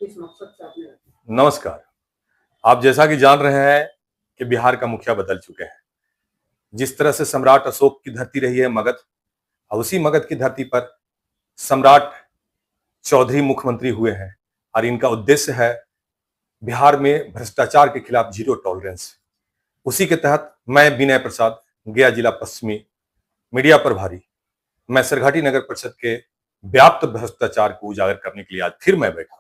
किस मकसद से आपने रखा? नमस्कार। आप जैसा कि जान रहे हैं कि बिहार का मुखिया बदल चुके हैं। जिस तरह से सम्राट अशोक की धरती रही है मगध, और उसी मगध की धरती पर सम्राट चौधरी मुख्यमंत्री हुए हैं और इनका उद्देश्य है बिहार में भ्रष्टाचार के खिलाफ जीरो टॉलरेंस। उसी के तहत मैं विनय प्रसाद, गया जिला पश्चिमी मीडिया प्रभारी, मैं सरघाटी नगर परिषद के व्याप्त भ्रष्टाचार को उजागर करने के लिए आज फिर मैं बैठा हूं।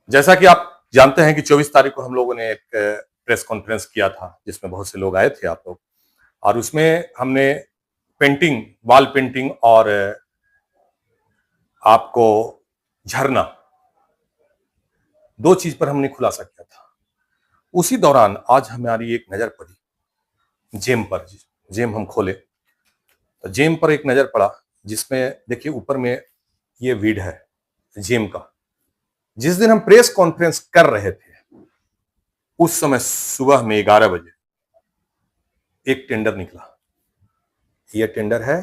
जैसा कि आप जानते हैं कि 24 तारीख को हम लोगों ने एक प्रेस कॉन्फ्रेंस किया था जिसमें बहुत से लोग आए थे आप लोग, और उसमें हमने पेंटिंग, वॉल पेंटिंग और आपको झरना, दो चीज पर हमने खुलासा किया था। उसी दौरान आज हमारी एक नजर पड़ी जेम पर। जेम हम खोले तो जेम पर एक नजर पड़ा जिसमें देखिए ऊपर में ये वीड है जेम का। जिस दिन हम प्रेस कॉन्फ्रेंस कर रहे थे उस समय सुबह में 11 बजे एक टेंडर निकला। यह टेंडर है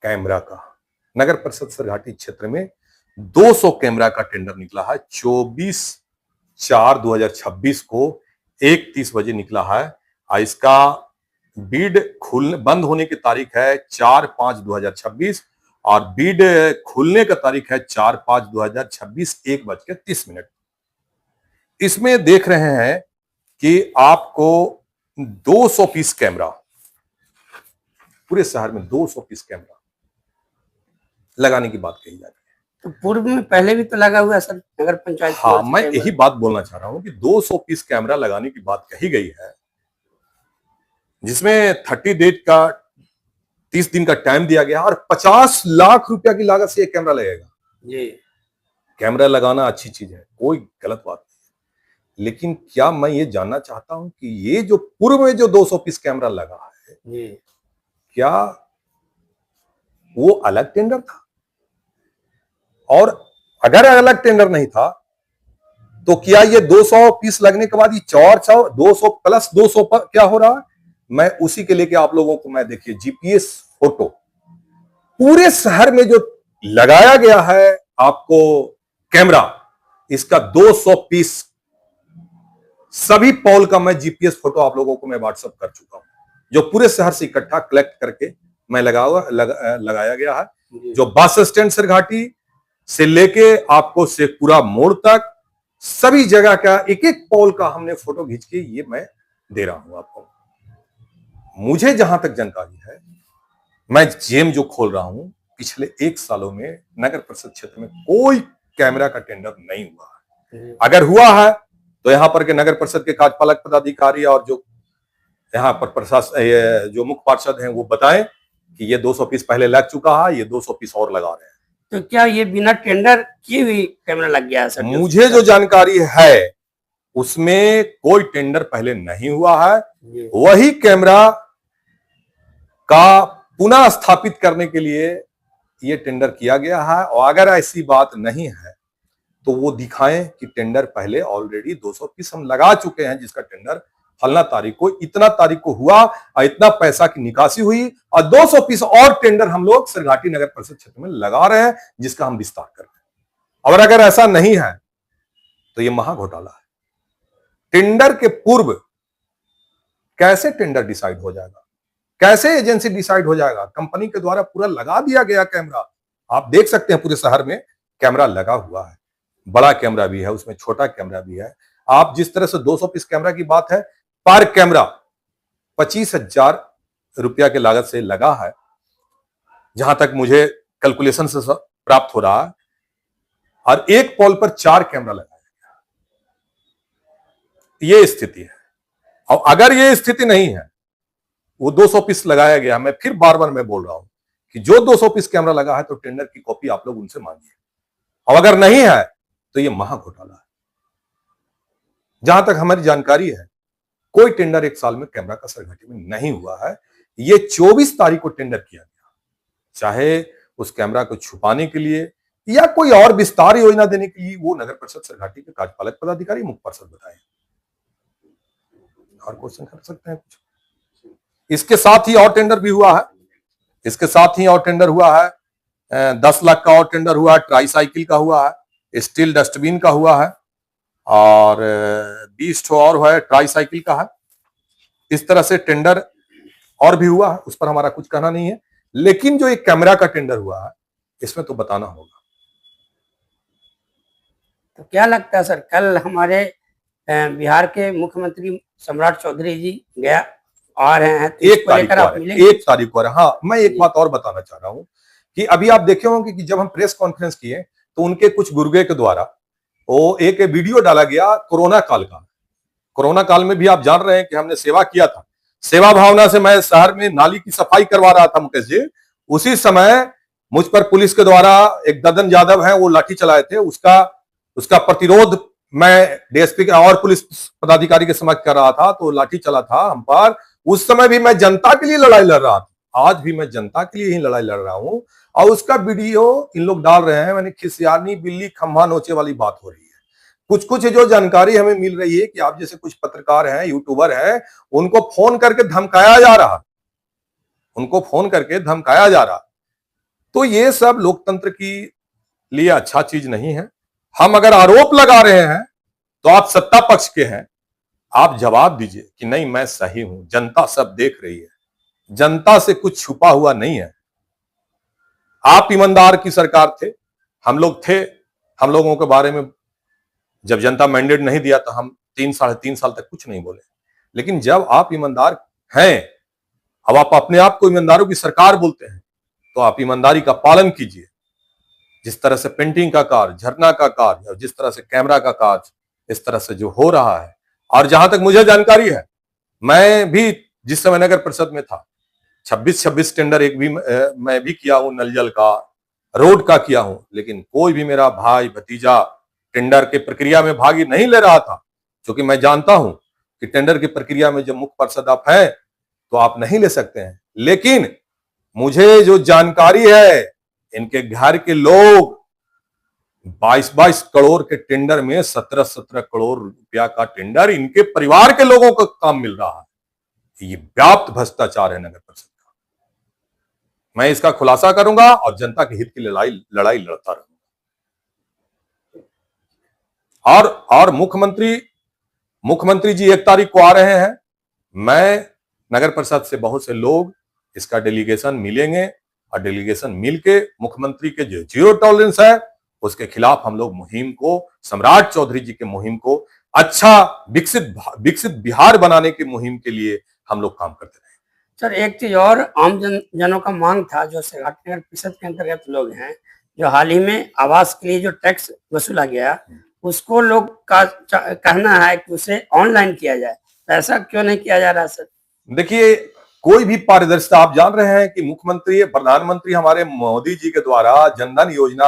कैमरा का। नगर परिषद सरघाटी क्षेत्र में 200 कैमरा का टेंडर निकला है। 24/4/2026 को 1:30 बजे निकला है और इसका बीड बंद होने की तारीख है 4/5/2026 और बीड खुलने का तारीख है 4/5/2026 1:30। इसमें देख रहे हैं कि आपको 200 पीस कैमरा, पूरे शहर में 200 पीस कैमरा लगाने की बात कही जा रही है। तो पूर्व में पहले भी तो लगा हुआ सर नगर पंचायत। हाँ, मैं यही बात बोलना चाह रहा हूं कि 200 पीस कैमरा लगाने की बात कही गई है, जिसमें 30 डेज का 30 दिन का टाइम दिया गया और 50 लाख रुपया की लागत से एक कैमरा लगेगा। जी, कैमरा लगाना अच्छी चीज है, कोई गलत बात नहीं, लेकिन क्या मैं ये जानना चाहता हूं कि ये जो पूर्व में जो 200 पीस कैमरा लगा है जी, क्या वो अलग टेंडर था? और अगर अलग टेंडर नहीं था तो क्या ये 200 पीस लगने के बाद ये 400 200 प्लस 200 पर क्या हो रहा है? मैं उसी के लेके आप लोगों को, मैं देखिए जीपीएस फोटो पूरे शहर में जो लगाया गया है आपको कैमरा, इसका 200 पीस सभी पॉल का मैं जीपीएस फोटो आप लोगों को मैं व्हाट्सएप कर चुका हूं, जो पूरे शहर से इकट्ठा कलेक्ट करके मैं लगाया गया है। जो बस स्टैंड सरघाटी से लेके आपको शेखपुरा मोड़ तक सभी जगह का एक एक पॉल का हमने फोटो खींच के ये मैं दे रहा हूं आपको। मुझे जहां तक जानकारी है, मैं जेम जो खोल रहा हूं, पिछले 1 सालों में नगर परिषद क्षेत्र में कोई कैमरा का टेंडर नहीं हुआ है। अगर हुआ है तो यहां पर के नगर परिषद के कार्यपालक पदाधिकारी और जो यहाँ पर प्रशासन, जो मुख्य पार्षद हैं, वो बताएं कि ये 200 पीस पहले लग चुका है, ये 200 पीस और लगा रहे हैं। तो क्या ये बिना टेंडर किए हुई कैमरा लग गया है सर? मुझे जो जानकारी है उसमें कोई टेंडर पहले नहीं हुआ है। वही कैमरा का पुनः स्थापित करने के लिए ये टेंडर किया गया है, और अगर ऐसी बात नहीं है तो वो दिखाएं कि टेंडर पहले ऑलरेडी 200 पीस हम लगा चुके हैं, जिसका टेंडर फलना तारीख को, इतना तारीख को हुआ और इतना पैसा की निकासी हुई, और 200 पीस और टेंडर हम लोग सरघाटी नगर परिषद क्षेत्र में लगा रहे हैं, जिसका हम विस्तार कर रहे हैं। और अगर ऐसा नहीं है तो ये महा घोटाला है। टेंडर के पूर्व कैसे टेंडर डिसाइड हो जाएगा? कैसे एजेंसी डिसाइड हो जाएगा? कंपनी के द्वारा पूरा लगा दिया गया कैमरा। आप देख सकते हैं पूरे शहर में कैमरा लगा हुआ है, बड़ा कैमरा भी है, उसमें छोटा कैमरा भी है। आप जिस तरह से 200 पीस कैमरा की बात है, पर कैमरा 25,000 रुपया के लागत से लगा है, जहां तक मुझे कैलकुलेशन से प्राप्त हो रहा है, और एक पोल पर 4 कैमरा लगाया गया। ये स्थिति है। और अगर ये स्थिति नहीं है, वो 200 पीस लगाया गया, मैं फिर बार बार मैं बोल रहा हूं कि जो 200 पीस कैमरा लगा है तो टेंडर की कॉपी आप लोग उनसे मांगिए, और अगर नहीं है तो ये महा घोटाला है। जहां तक हमारी जानकारी है, कोई टेंडर 1 साल में कैमरा का सरघाटी में नहीं हुआ है। ये 24 तारीख को टेंडर किया गया, चाहे उस कैमरा को छुपाने के लिए या कोई और विस्तार योजना देने के लिए, वो नगर परिषद सरघाटी के कार्यपालक पदाधिकारी मुख्य पार्षद बताएं। और क्वेश्चन कर सकते हैं कुछ? इसके साथ ही और टेंडर भी हुआ है, इसके साथ ही और टेंडर हुआ है, 10 लाख का और टेंडर हुआ है, ट्राई साइकिल का हुआ है, स्टील डस्टबिन का हुआ है और 20 ठो और है ट्राई साइकिल का है। इस तरह से टेंडर और भी हुआ है, उस पर हमारा कुछ कहना नहीं है। लेकिन जो एक कैमरा का टेंडर हुआ है इसमें तो बताना होगा। तो क्या लगता है सर, कल हमारे बिहार के मुख्यमंत्री सम्राट चौधरी जी गया आ रहे हैं, तो एक तारीख को आ रहे हैं। हाँ, मैं एक बात और बताना चाह रहा हूं कि अभी आप देखे होंगे कि जब हम प्रेस कॉन्फ्रेंस किए तो उनके कुछ गुर्गे के द्वारा वो एक वीडियो डाला गया कोरोना काल का। कोरोना काल में भी आप जान रहे हैं कि हमने सेवा किया था। सेवा भावना से मैं शहर में नाली की सफाई करवा रहा था मुकेश जी। उसी समय मुझ पर पुलिस के द्वारा एक ददन यादव है वो लाठी चलाए थे, उसका प्रतिरोध मैं डीएसपी और पुलिस पदाधिकारी के समक्ष कर रहा था, तो लाठी चला था हम पर। उस समय भी मैं जनता के लिए लड़ाई लड़ रहा था, आज भी मैं जनता के लिए ही लड़ाई लड़ रहा हूं। और उसका वीडियो इन लोग डाल रहे हैं, मैंने खिसियानी बिल्ली खंभा नोचे वाली बात हो रही है। कुछ कुछ जो जानकारी हमें मिल रही है कि आप जैसे कुछ पत्रकार हैं, यूट्यूबर हैं, उनको फोन करके धमकाया जा रहा, तो ये सब लोकतंत्र की लिए अच्छा चीज नहीं है। हम अगर आरोप लगा रहे हैं तो आप सत्ता पक्ष के हैं, आप जवाब दीजिए कि नहीं मैं सही हूं, जनता सब देख रही है, जनता से कुछ छुपा हुआ नहीं है। आप ईमानदार की सरकार थे, हम लोग थे, हम लोगों के बारे में जब जनता मैंडेट नहीं दिया तो हम 3 साढ़े 3 साल तक कुछ नहीं बोले। लेकिन जब आप ईमानदार हैं, अब आप अपने आप को ईमानदारों की सरकार बोलते हैं, तो आप ईमानदारी का पालन कीजिए। जिस तरह से पेंटिंग का कार्य, झरना का कार्य और जिस तरह से कैमरा का कार्य इस तरह से जो हो रहा है, और जहां तक मुझे जानकारी है, मैं भी जिस समय नगर परिषद में था 26 टेंडर मैं भी किया हूं, नल जल का, रोड का किया हूं, लेकिन कोई भी मेरा भाई भतीजा टेंडर के प्रक्रिया में भागी नहीं ले रहा था। क्योंकि मैं जानता हूं कि टेंडर की प्रक्रिया में जब मुख्य पार्षद आप हैं तो आप नहीं ले सकते हैं। लेकिन मुझे जो जानकारी है, इनके घर के लोग 22 करोड़ के टेंडर में 17 करोड़ रुपया का टेंडर इनके परिवार के लोगों को काम मिल रहा है। ये व्याप्त भ्रष्टाचार है नगर परिषद का। मैं इसका खुलासा करूंगा और जनता के हित की लड़ाई लड़ता रहूंगा। और मुख्यमंत्री जी 1 तारीख को आ रहे हैं। मैं नगर परिषद से बहुत से लोग इसका डेलीगेशन मिलेंगे और डेलीगेशन मिलके मुख्यमंत्री के जो जीरो टॉलरेंस है उसके खिलाफ हम लोग मुहिम को, सम्राट चौधरी जी के मुहिम को अच्छा विकसित बिहार बनाने की मुहिम के लिए हम लोग काम करते रहे। सर एक चीज और आम जनों का मांग था, जो सरघाटी नगर परिषद के अंतर्गत लोग हैं, जो हाल ही में आवास के लिए जो टैक्स वसूला गया, उसको लोग का कहना है कि उसे ऑनलाइन किया जाए, तो ऐसा क्यों नहीं किया जा रहा सर? देखिए, कोई भी पारदर्शिता, आप जान रहे हैं कि प्रधानमंत्री हमारे मोदी जी के द्वारा जनधन योजना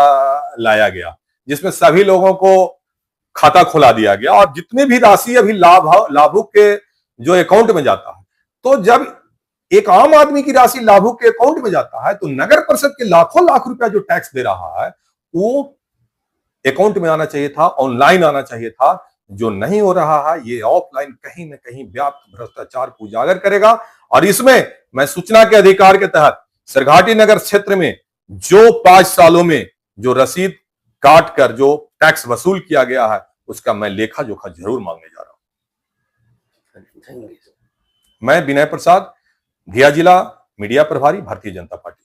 लाया गया, जिसमें सभी लोगों को खाता खुला दिया गया और जितने भी राशि अभी लाभुक के जो अकाउंट में जाता है, तो जब एक आम आदमी की राशि लाभुक के अकाउंट में जाता है तो नगर परिषद के लाखों लाख रुपया जो टैक्स दे रहा है वो अकाउंट में आना चाहिए था, ऑनलाइन आना चाहिए था। जो नहीं हो रहा है, ये ऑफलाइन कहीं न कहीं व्याप्त भ्रष्टाचार को उजागर करेगा। और इसमें मैं सूचना के अधिकार के तहत सरघाटी नगर क्षेत्र में जो 5 सालों में जो रसीद काट कर जो टैक्स वसूल किया गया है उसका मैं लेखा जोखा जरूर मांगने जा रहा हूं। मैं विनय प्रसाद, गया जिला मीडिया प्रभारी, भारतीय जनता पार्टी।